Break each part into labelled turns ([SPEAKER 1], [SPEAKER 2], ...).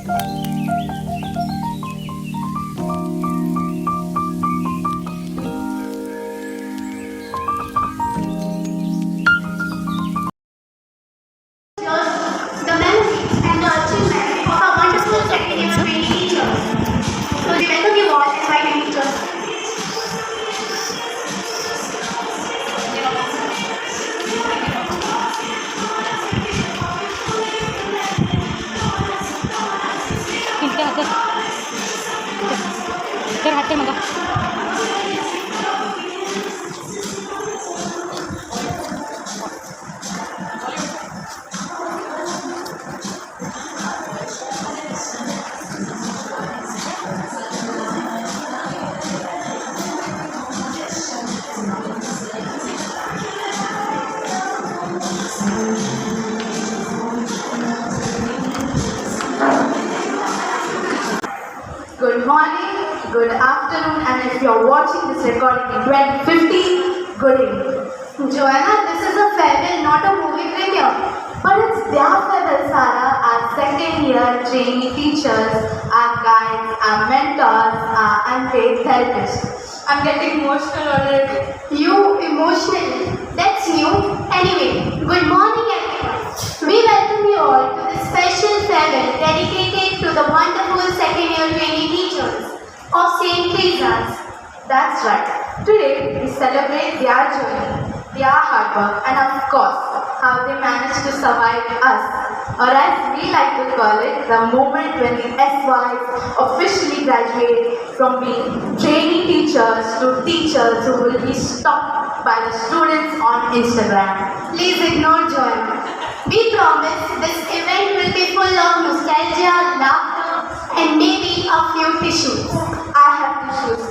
[SPEAKER 1] The memories and the achievements of our wonderful second year training teachers. So we welcome you all as my teachers.
[SPEAKER 2] कर हाथ कर मगा
[SPEAKER 1] Good morning, good afternoon, and if you're watching this recording in 2050, good evening. Joanna, this is a farewell, not a movie premiere. But it's their farewell, Sarah, our second year trainee teachers, our guides, our mentors, our unpaid therapists. I'm getting emotional already. You emotional? That's new. Anyway, good morning everyone. We welcome you all to this special farewell dedicated to the wonderful second year trainee teachers of St. Teresa's. That's right. Today we celebrate their journey, their hard work, and of course, how they managed to survive us, or as we like to call it, the moment when the SYs officially graduate from being trainee teachers to teachers who will be stalked by the students on Instagram. Please ignore Joanna. We promise this event will be full of nostalgia, laughter, and maybe a few tissues. I have tissues.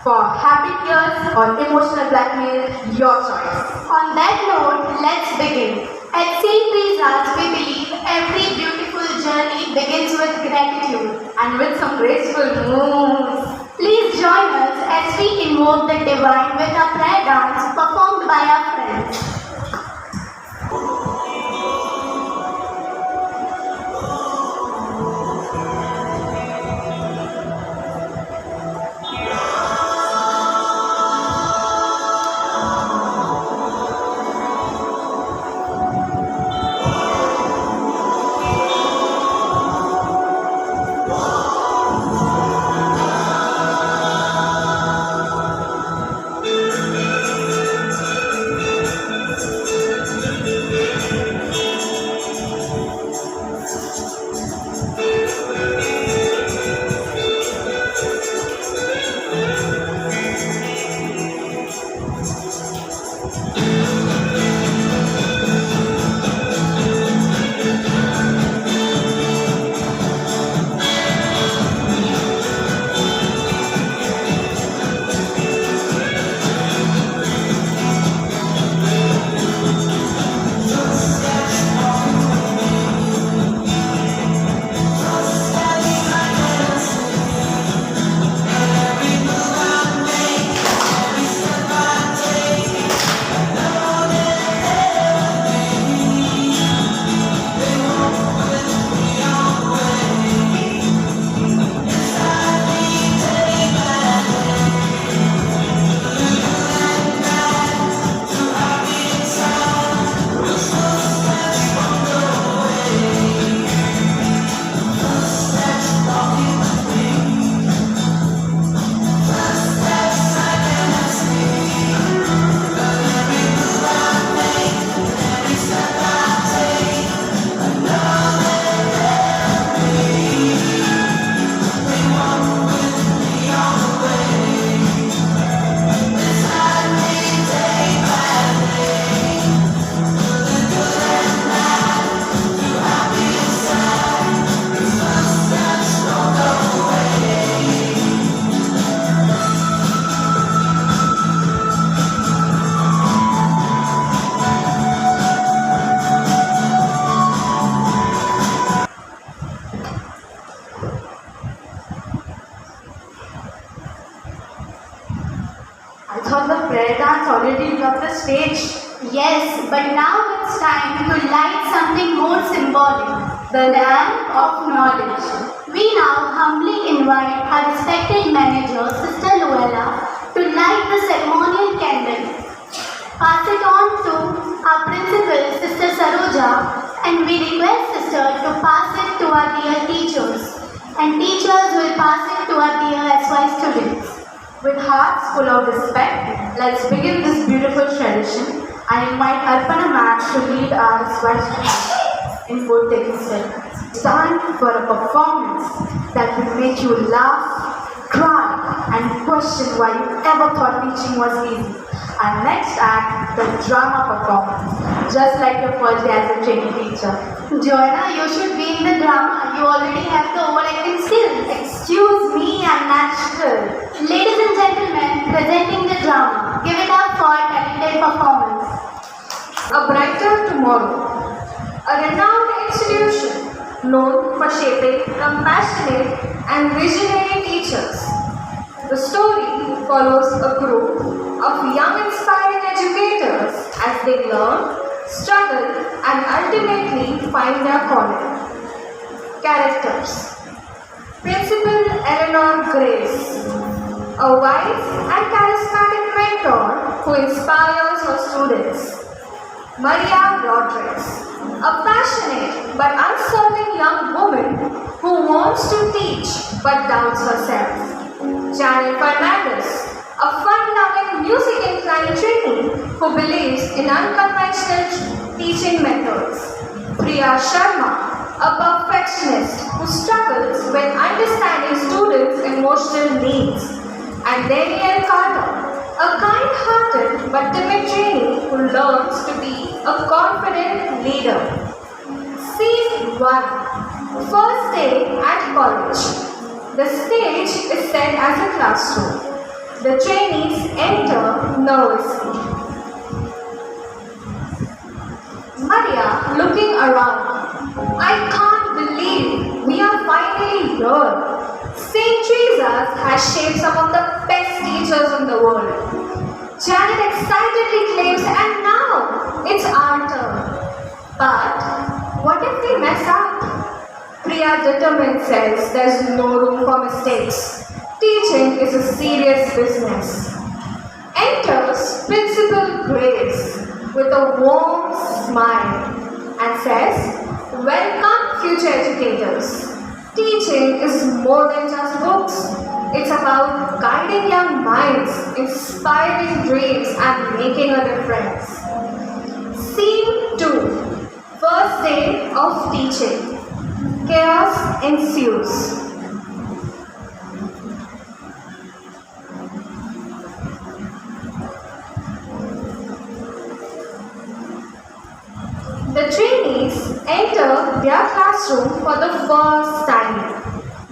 [SPEAKER 1] For happy tears or emotional blackmail, your choice. On that note, let's begin. At St. Teresa's, we believe every beautiful journey begins with gratitude and with some graceful moves. Please join us as we invoke the divine with a prayer dance performed by our friends. I thought the prayer dance already left the stage. Yes, but now it's time to light something more symbolic. the lamp of knowledge. We now humbly invite our respected manager, Sister Luella, to light the ceremonial candle. Pass it on to our principal, Sister Saroja, and we request Sister to pass it to our dear teachers. And teachers will pass it to our dear SY students.
[SPEAKER 2] With hearts full of respect, let's begin this beautiful tradition. I invite Arpana Ma'am to lead our SY students in both taking steps. It's time for a performance that will make you laugh, cry, and question why you ever thought teaching was easy. Our next act, the drama performance, just like your first day as a training teacher.
[SPEAKER 1] Joanna, you should be in the drama. You already have the overacting skills.
[SPEAKER 2] Excuse me, I'm natural.
[SPEAKER 1] Ladies and gentlemen, presenting the drama. Give it up for a talented performance.
[SPEAKER 3] A brighter tomorrow. A renowned institution known for shaping compassionate and visionary teachers. The story follows a group of young inspiring educators as they learn, struggle, and ultimately find their calling. Characters. Principal Eleanor Grace, a wise and charismatic mentor who inspires her students. Maria Rodriguez, a passionate but uncertain young woman who wants to teach but doubts herself. Janet Fernandez, a fun-loving, music-inclined trainee who believes in unconventional teaching methods. Priya Sharma, a perfectionist who struggles with understanding students' emotional needs. And Daniel Carter, a kind-hearted but timid trainee who learns to be a confident leader. Scene 1. First day at college. The stage is set as a classroom. The trainees enter nervously. Maria, looking around. I can't believe we are finally here. St. Teresa's has shaped some of the best teachers in the world. Janet excitedly claims, and now it's our turn. But what if we mess up? Priya determined says there's no room for mistakes. Teaching is a serious business. Enters Principal Grace with a warm smile and says, "Welcome, future educators. Teaching is more than just books. It's about guiding young minds, inspiring dreams, and making a difference." Scene 2. First day of teaching. Chaos ensues. The trainees enter their classroom for the first time.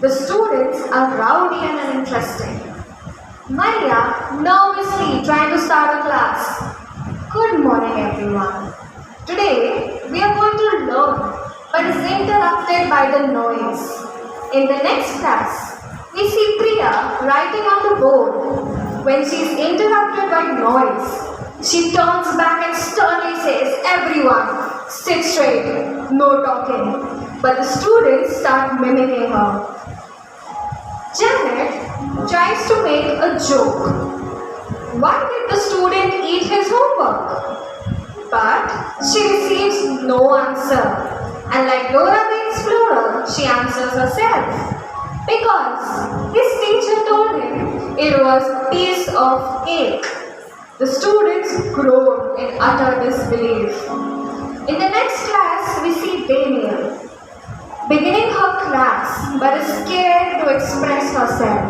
[SPEAKER 3] The students are rowdy and uninteresting. Maria nervously trying to start a class. Good morning, everyone. Today we are going to learn, but is interrupted by the noise. In the next class, we see Priya writing on the board. When she is interrupted by noise, she turns back and sternly says, "Everyone, sit straight, no talking." But the students start mimicking her. Janet tries to make a joke. Why did the student eat his homework? But she receives no answer. And like Dora the Explorer, she answers herself. Because his teacher told him it was a piece of cake. The students groan in utter disbelief. In the next class, we see Daniel beginning her class but is scared to express herself.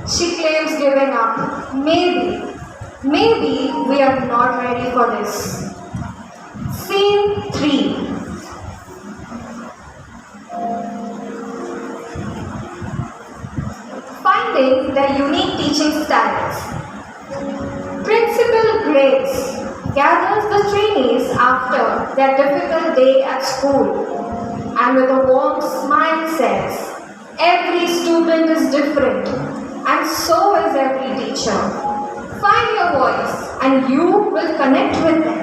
[SPEAKER 3] She claims giving up. Maybe we are not ready for this. Scene 3. Finding their unique teaching styles. Principal Grace gathers the trainees after their difficult day at school and with a warm smile says, "Every student is different and so is every teacher. Find your voice and you will connect with them."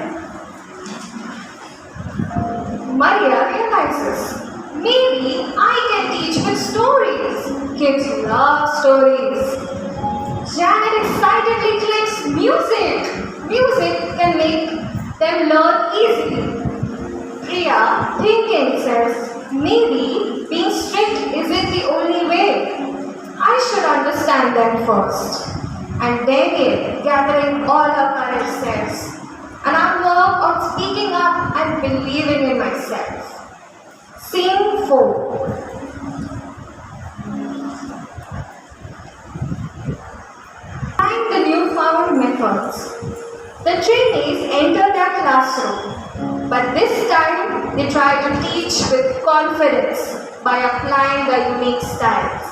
[SPEAKER 3] Maria realizes Maybe I can teach with stories. Kids love stories. Janet excitedly clicks music. Music can make them learn easily. Priya, thinking, says, maybe being strict isn't the only way. I should understand them first. And Daniel, gathering all her courage, says, and I'll work on speaking up and believing in myself. Scene 4. Trying the newfound methods. The trainees enter their classroom, but this time they try to teach with confidence by applying their unique styles.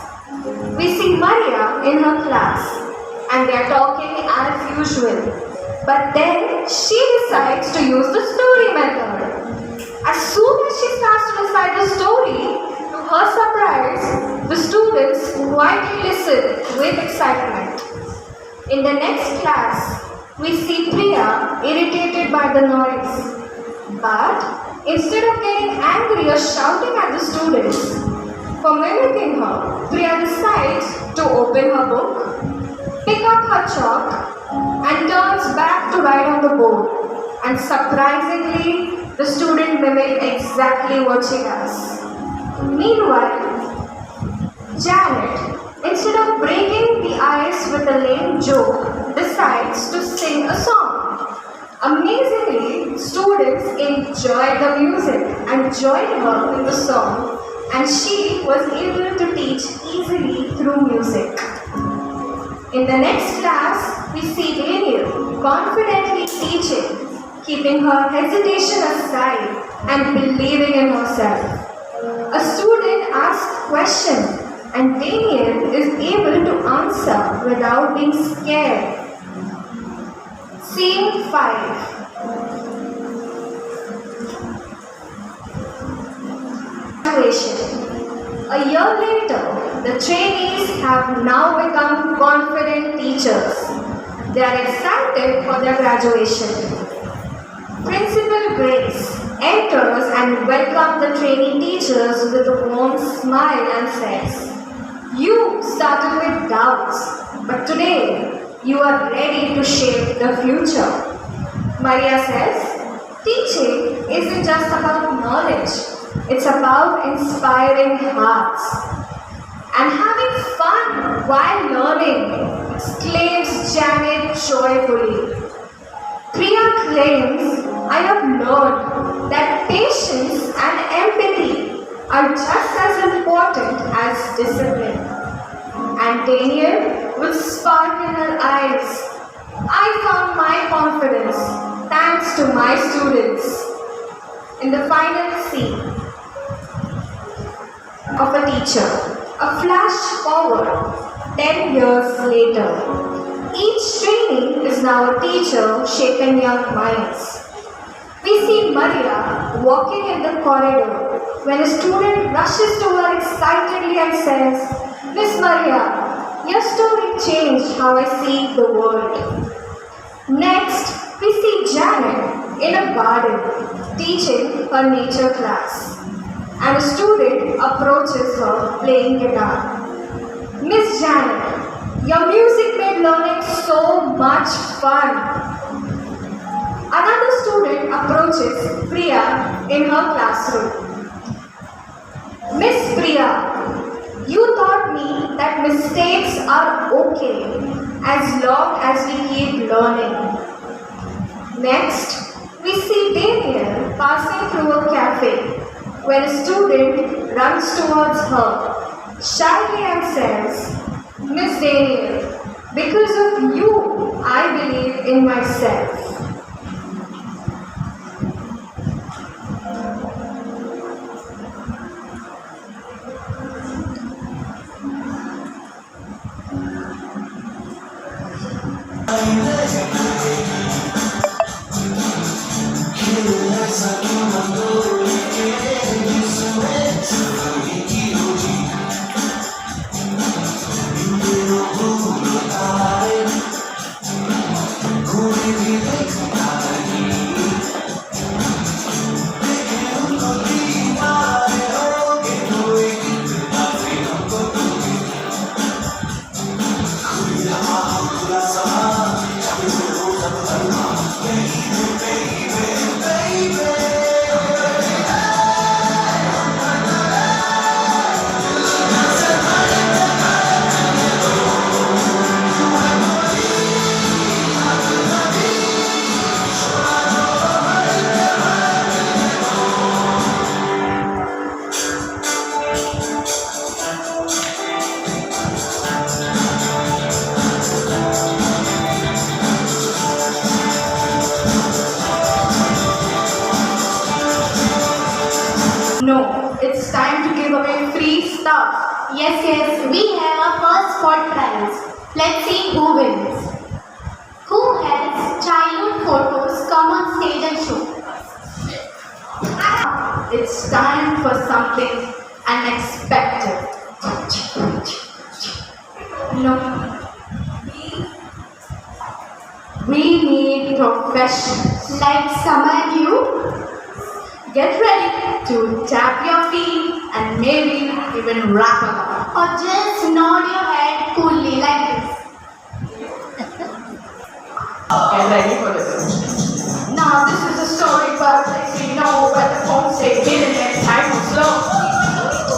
[SPEAKER 3] We see Maria in her class and they are talking as usual, but then she decides to use the story method. As soon as she starts to recite the story, to her surprise, the students quietly listen with excitement. In the next class, we see Priya irritated by the noise. But instead of getting angry or shouting at the students for mimicking her, Priya decides to open her book, pick up her chalk, and turns back to write on the board. And surprisingly, the student mimicked exactly what she does. Meanwhile, Janet, instead of breaking the ice with a lame joke, decides to sing a song. Amazingly, students enjoyed the music and joined her in the song, and she was able to teach easily through music. In the next class, we see Daniel confidently teaching, keeping her hesitation aside and believing in herself. A student asks questions and Daniel is able to answer without being scared. Scene 5. Graduation. A year later, the trainees have now become confident teachers. They are excited for their graduation. Principal Grace enters and welcomes the trainee teachers with a warm smile and says, "You started with doubts, but today you are ready to shape the future." Maria says, "Teaching isn't just about knowledge, it's about inspiring hearts and having fun while learning," exclaims Janet joyfully. Priya claims, "I have learned that patience and empathy are just as important as discipline." And Daniel, with spark in her eyes, "I found my confidence thanks to my students." In the final scene of a teacher, a flash forward 10 years later. Each trainee is now a teacher shaping young minds. We see Maria walking in the corridor when a student rushes to her excitedly and says, "Miss Maria, your story changed how I see the world." Next, we see Janet in a garden teaching her nature class, and a student approaches her playing guitar. "Miss Janet, your music made learning so much fun." Another student approaches Priya in her classroom. "Miss Priya, you taught me that mistakes are okay as long as we keep learning." Next, we see Daniel passing through a cafe when a student runs towards her shyly and says, "Miss Daniel, because of you, I believe in myself."
[SPEAKER 2] No, it's time to give away free stuff.
[SPEAKER 1] Yes, we have our first spot prize. Let's see who wins. Who has childhood photos come on stage and show?
[SPEAKER 2] It's time for something unexpected. No. We need professionals.
[SPEAKER 1] Like Summer and you?
[SPEAKER 2] Get ready to tap your feet and maybe even rap along.
[SPEAKER 1] Or just nod your head coolly like this.
[SPEAKER 2] Get ready for this. Now this is a story about a place we know where the phones stay hidden and time was slow.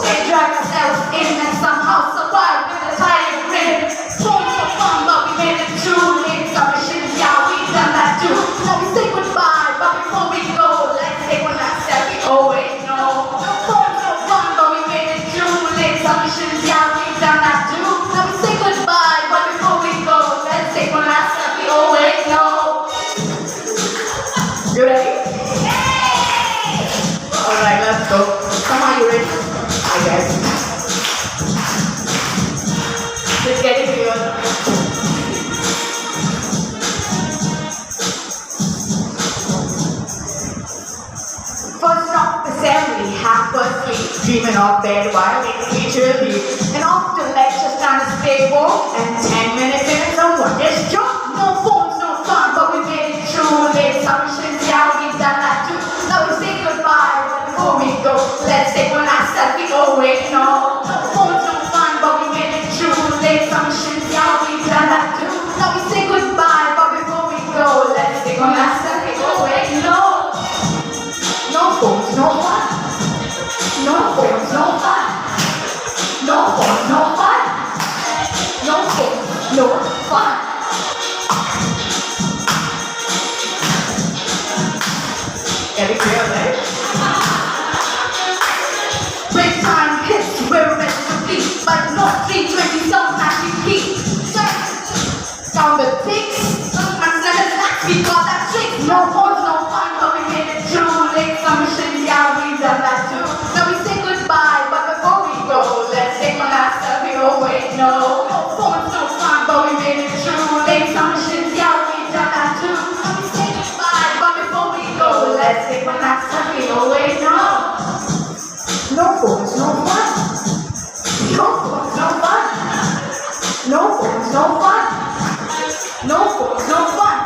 [SPEAKER 2] They drag ourselves in and somehow survive with a tired grin. Phones were fun but we made it too late. Some shit, yeah, we done that too. Now we say goodbye, but before we go, let's take one last selfie. Oh wait, no. The phones were fun but we made it too late. Some shit, yeah, we done that too. Now we say goodbye, but before we go, let's take one last selfie. Oh wait, no. You ready? Alright, let's go. Come on, you ready? I guess. Just get it real. First stop assembly, half past 3. Dreaming of bed while waiting teacher leave. And off to lecture trying to stay woke. And 10 minutes in, someone just jumped. No phones, no fun, but we made it through. Late assumptions, yeah, we've done that too. Now we say goodbye, but before we go, let's take one last selfie. Oh wait, no. No phones, no fun, but we made it through. Late assumptions, yeah, we've done that too. Now we say goodbye, but before we go, let's take one last selfie. Oh wait, no. No phones, no fun. No phones, no fun. No phones, no fun. No phones, no fun. Getting real, right? Break time hits, we're ready to beat, but not 320 some magic beat. Down the ticks, man's never relax, we got that trick. No phones, no fun, but we made it through. Late summer shit, yeah, we done that too. Now we say goodbye, but before we go, let's take one last selfie. Oh wait, no. No phones, no fun, but we made it through. Late summer shit, yeah, we done that too. Now we say goodbye, but before we go, let's take one last selfie. Oh wait, no. No phones, no fun. No phones, no fun. No phones, no fun. No phones, no fun.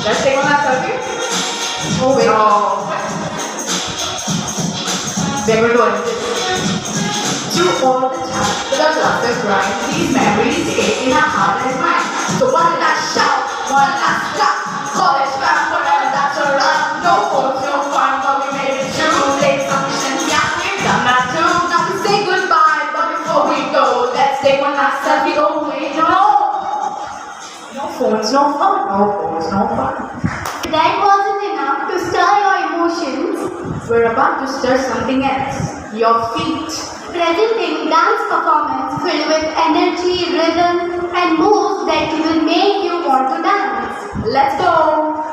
[SPEAKER 2] Let's take one last selfie. Oh wait. No. Then we're doing this. Through all the time, the love, the grind, these memories stay in our heart and mind. So one last shout, one last clap. College fam, forever that's alright. No phones, no fun, but we made it through. Late functions, yeah, we've done that too. Now we say goodbye, but before we go, let's take one last selfie. Oh wait, no. No phones, no fun. No phones, no fun.
[SPEAKER 1] That wasn't enough to stir your emotions.
[SPEAKER 2] We're about to stir something else. Your feet.
[SPEAKER 1] Presenting dance performance filled with energy, rhythm, and moves that will make you want to dance.
[SPEAKER 2] Let's go.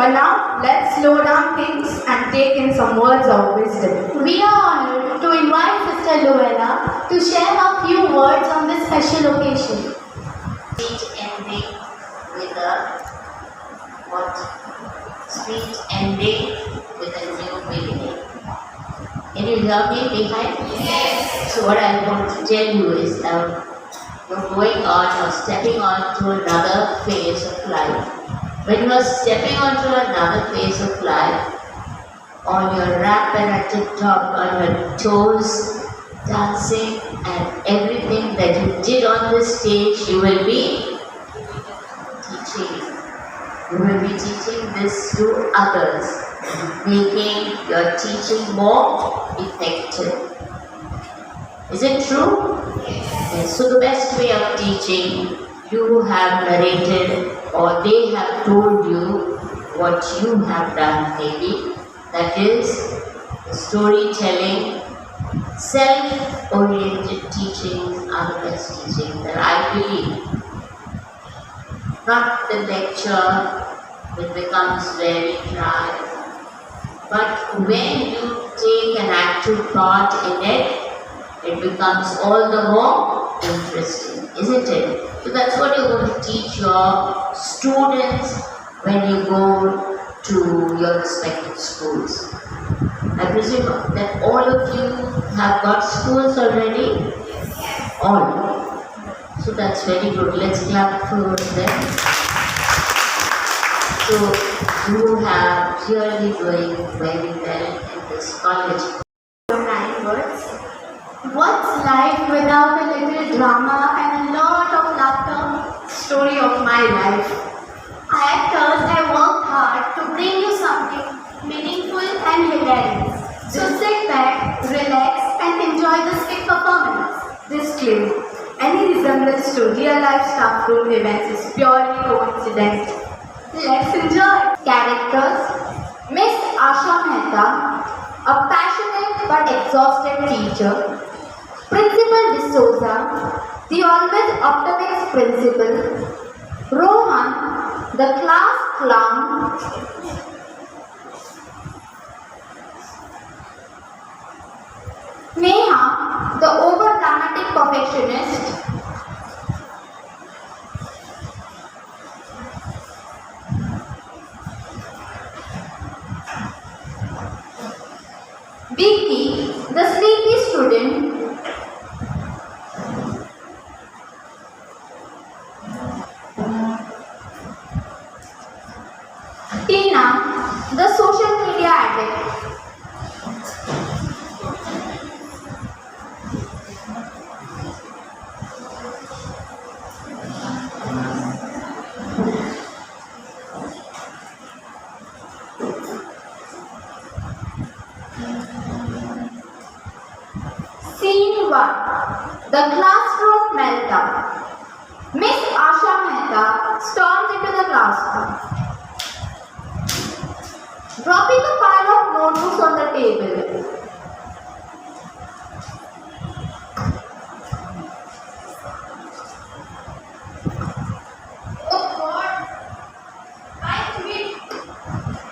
[SPEAKER 2] But now, let's slow down things and take in some words of wisdom.
[SPEAKER 1] We are honored to invite Sister Luella to share a few words on this special occasion.
[SPEAKER 4] Sweet ending with a what? Sweet ending with a new beginning. Can you hear me behind? Yes. So what I want to tell you is you're going on or stepping on to another phase of life. When you are stepping onto another phase of life, on your rap and at the top, on your toes, dancing and everything that you did on the stage, you will be teaching. You will be teaching this to others, making your teaching more effective. Is it true? Yes. So the best way of teaching, you have narrated or they have told you what you have done maybe. That is storytelling, self-oriented teachings are the best teaching that I believe. Not the lecture that becomes very dry, but when you take an active part in it, it becomes all the more interesting, isn't it? So that's what you're going to teach your students when you go to your respective schools. I presume that all of you have got schools already? All. So that's very good. Let's clap for them. So you have really doing very well in this college.
[SPEAKER 1] 9 words. What's life without a little drama and a lot of laughter?
[SPEAKER 2] Story of my life.
[SPEAKER 1] Actors have worked hard to bring you something meaningful and hilarious. So sit back, relax, and enjoy the skit performance.
[SPEAKER 2] Disclaimer. Any resemblance to real life staff room events is purely coincidental.
[SPEAKER 1] Let's enjoy. Characters: Miss Asha Mehta, a passionate but exhausted teacher. Principal D'Souza, the always optimistic principal. Rohan, the class clown. Neha, the over-dramatic perfectionist. Vicky, the sleepy student. Tina, the social media addict. Scene 1. The classroom meltdown. Miss Asha Mehta storms into the classroom, dropping a pile of notebooks on the table. Oh God! I quit.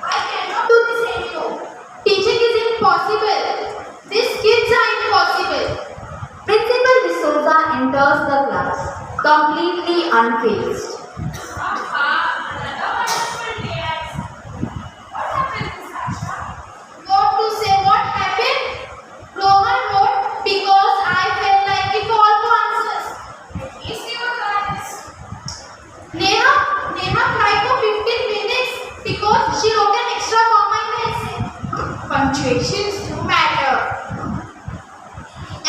[SPEAKER 1] I cannot do this anymore. Teaching is impossible. These kids are impossible. Principal D'Souza enters the class, completely unfazed. What to say? What happened? Rohan wrote, because I felt like it all for answers. At least you were honest. Neha cried for 15 minutes because she wrote an extra comma in the essay. Punctuations do matter.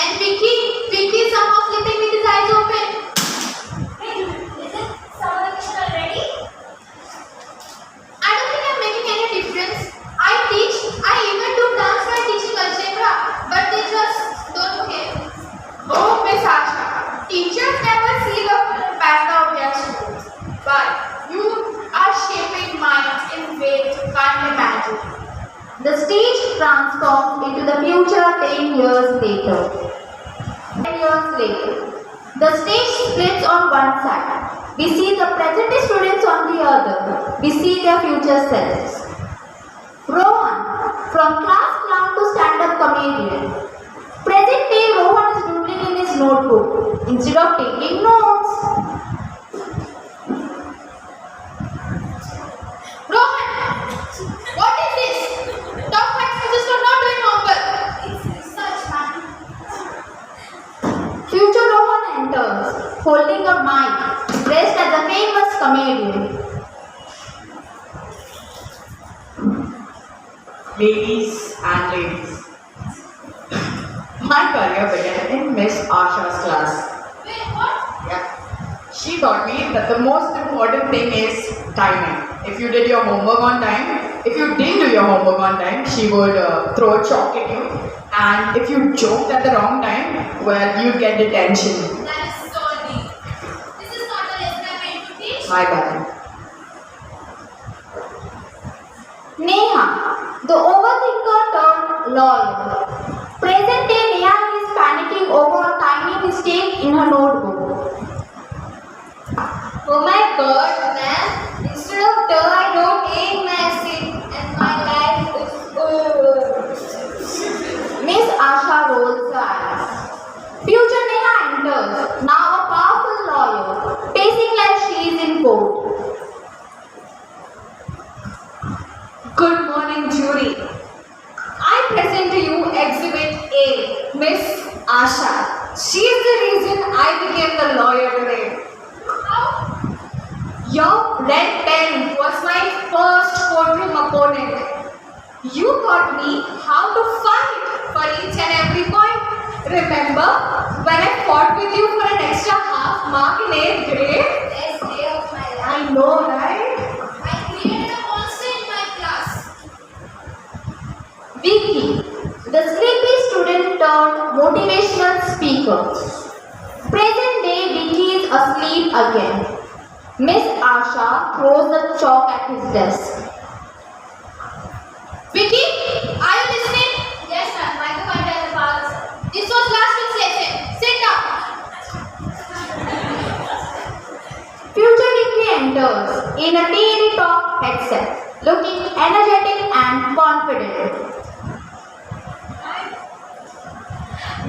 [SPEAKER 1] And Vicky somehow sleeping with his eyes open. Wait, is it summer vacation already? I don't think I'm making any difference. I even do dance while teaching algebra, but they just don't care.
[SPEAKER 3] Oh, Miss Asha, teachers never see the full pattern of their students, but you are shaping minds in ways you can't imagine.
[SPEAKER 1] The stage transforms into the future 10 years later. 10 years later,
[SPEAKER 2] The stage splits on one side. We see the present day students on the other. We see their future selves. Rohan, from class clown to stand-up comedian. Present day Rohan is doodling in his notebook instead of taking notes.
[SPEAKER 1] Rohan, what is this? Top facts is for not doing homework. It's research, man.
[SPEAKER 2] Future Rohan enters, holding a mic, dressed as a famous comedian.
[SPEAKER 5] Ladies and ladies, my career began in Miss Asha's class.
[SPEAKER 1] Wait, what?
[SPEAKER 5] Yeah. She taught me that the most important thing is timing. If you did your homework on time, if you didn't do your homework on time, she would throw a chalk at you. And if you joked at the wrong time, well, you'd get detention.
[SPEAKER 1] That is so deep. This is not the lesson I'm meant to teach.
[SPEAKER 5] My bad.
[SPEAKER 2] Neha, the overthinker turned lawyer. Present day Neha is panicking over a tiny mistake in her notebook.
[SPEAKER 3] Oh my god, man. Instead of the, I wrote A in my essay and my life is over.
[SPEAKER 2] Miss Asha rolls her eyes. Future Neha enters, now a powerful lawyer, pacing like she is in court.
[SPEAKER 3] Good morning, jury. I present to you Exhibit A, Miss Asha. She is the reason I became the lawyer today.
[SPEAKER 1] How?
[SPEAKER 3] Your red pen was my first courtroom opponent. You taught me how to fight for each and every point. Remember when I fought with you for an extra half mark in 8th grade?
[SPEAKER 1] Best day of my life.
[SPEAKER 3] I know, right?
[SPEAKER 1] I created a monster in my class.
[SPEAKER 2] Vicky, the sleepy student turned motivational speaker. Present day Vicky is asleep again. Miss Asha throws the chalk at his desk.
[SPEAKER 1] Vicky, are you listening? Yes, ma'am. Microphone and the power. This was last week's lesson. Sit down.
[SPEAKER 2] Future Vicky enters in a TED Talk headset, looking energetic and confident.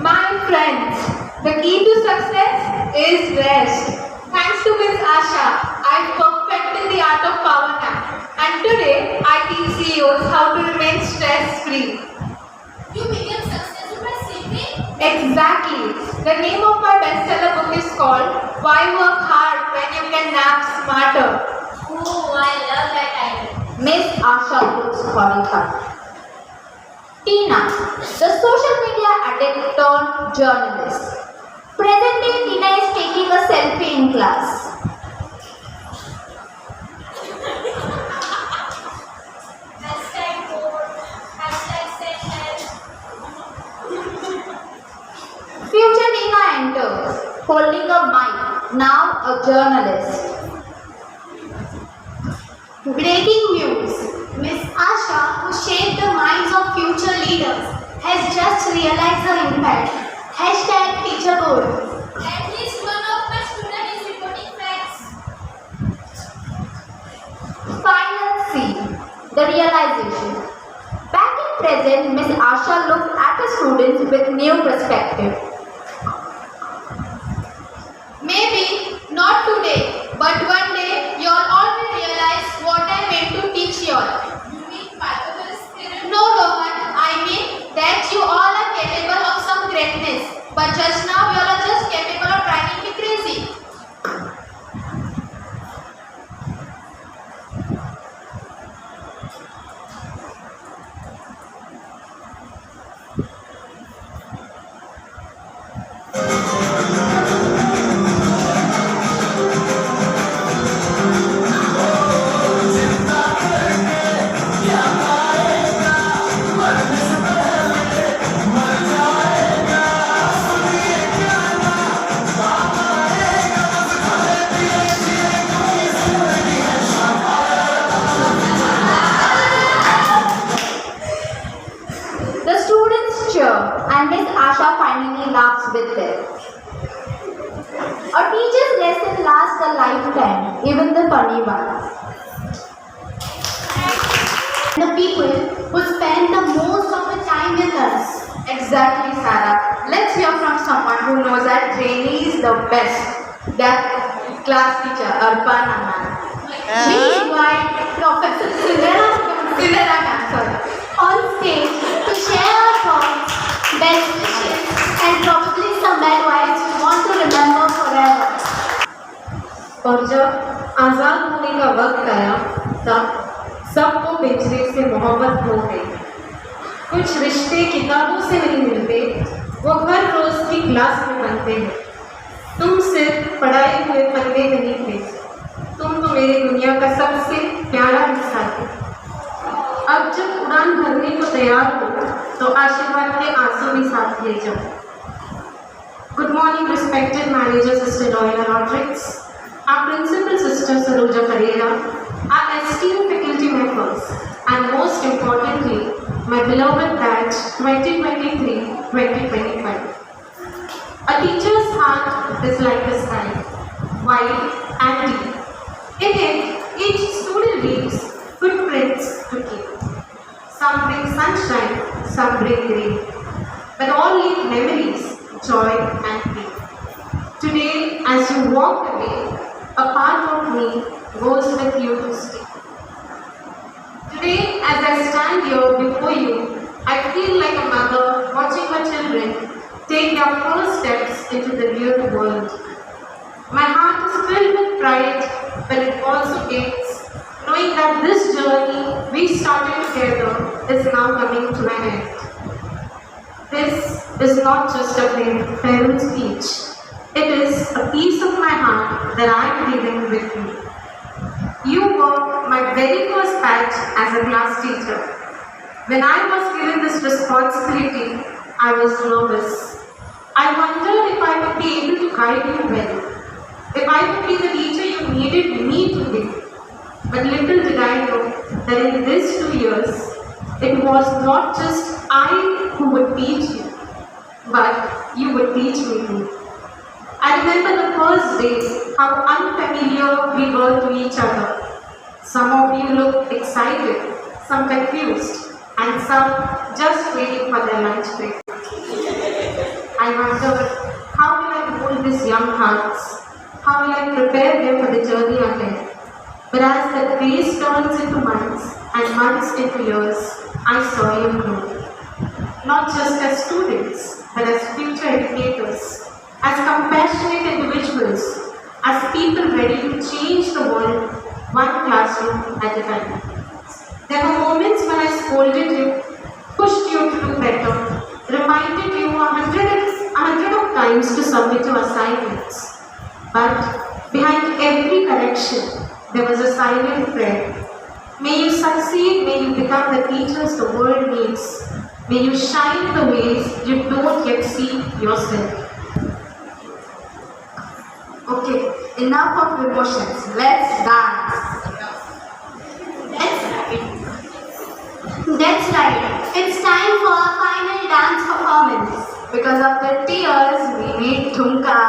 [SPEAKER 3] My friends, the key to success is rest. Thanks to Miss Asha, I've perfected the art of power nap. And today, I teach CEOs how to remain stress-free.
[SPEAKER 1] You became successful by sleeping?
[SPEAKER 3] Exactly. The name of my bestseller book is called Why Work Hard When You Can Nap Smarter.
[SPEAKER 1] Oh, I love that title.
[SPEAKER 2] Miss Asha looks horrified. Tina, the social media addict turned journalist. Present day Tina is taking a selfie in class.
[SPEAKER 1] Hashtag bored. Hashtag send help.
[SPEAKER 2] Future Tina enters, holding a mic, now a journalist.
[SPEAKER 1] Breaking news. Miss Asha, who shaped the minds of future leaders, has just realized her impact. Hashtag teacher board. At least one of my students is reporting facts.
[SPEAKER 2] Final scene, the realization. Back in present, Miss Asha looks at her students with new perspective.
[SPEAKER 1] Maybe not today, but one day you'll all will realize what I meant to teach y'all. You mean Pythagoras theorem? No, Rohan. I mean that you all are capable of some greatness, but just now you all are just capable of driving me crazy.
[SPEAKER 2] The students cheer and Miss Asha finally laughs with them. a lifetime, even the funny ones.
[SPEAKER 1] The people who spend the most of the time with us.
[SPEAKER 2] Exactly, Sarah. Let's hear from someone who knows our trainees the best. That class teacher, Arpana ma'am.
[SPEAKER 1] We invite Professor Cinderella on stage to share our thoughts, best wishes, and probably some advice we want to remember forever.
[SPEAKER 3] और जब आज़ाद होने का वक्त आया तब सबको पिंजरे से मोहब्बत हो गई। कुछ रिश्ते किताबों से नहीं मिलते, वो हर रोज़ की क्लास में बनते हैं। तुम सिर्फ पढ़ाए हुए पन्ने नहीं थे, तुम तो मेरी दुनिया का सबसे प्यारा हिस्सा थे। अब जब उड़ान भरने को तैयार हो तो आशीर्वाद के आंसू भी साथ ले जाओ। Good morning, respected manager, Sister Doyle Rodriguez, our principal, Sister Saroja Pereira, our esteemed faculty members, and most importantly, my beloved batch 2023-2025. A teacher's heart is like the sky, wide and deep. In it, each student leaves footprints to keep. Some bring sunshine, some bring grief, but all leave memories, joy and peace. Today, as you walk away, a part of me goes with you to stay. Today, as I stand here before you, I feel like a mother watching her children take their first steps into the real world. My heart is filled with pride, but it also aches, knowing that this journey we started together is now coming to an end. This is not just a farewell speech. It is a piece of my heart that I am leaving with you. You were my very first batch as a class teacher. When I was given this responsibility, I was nervous. I wondered if I would be able to guide you well, if I would be the teacher you needed me to be. But little did I know that in these 2 years, it was not just I who would teach you, but you would teach me too. I remember the first days, how unfamiliar we were to each other. Some of you looked excited, some confused, and some just waiting for their lunch break. I wondered, how will I hold these young hearts? How will I prepare them for the journey ahead? But as the days turns into months and months into years, I saw you grow. Not just as students, but as future educators, as compassionate individuals, as people ready to change the world one classroom at a time. There were moments when I scolded you, pushed you to do better, reminded you a hundred of times to submit your assignments. But behind every correction, there was a silent prayer. May you succeed, may you become the teachers the world needs. May you shine the ways you don't yet see yourself.
[SPEAKER 2] Okay, enough of emotions. Let's dance.
[SPEAKER 1] That's right. It's time for our final dance performance.
[SPEAKER 2] Because of the tears, we need Thumka.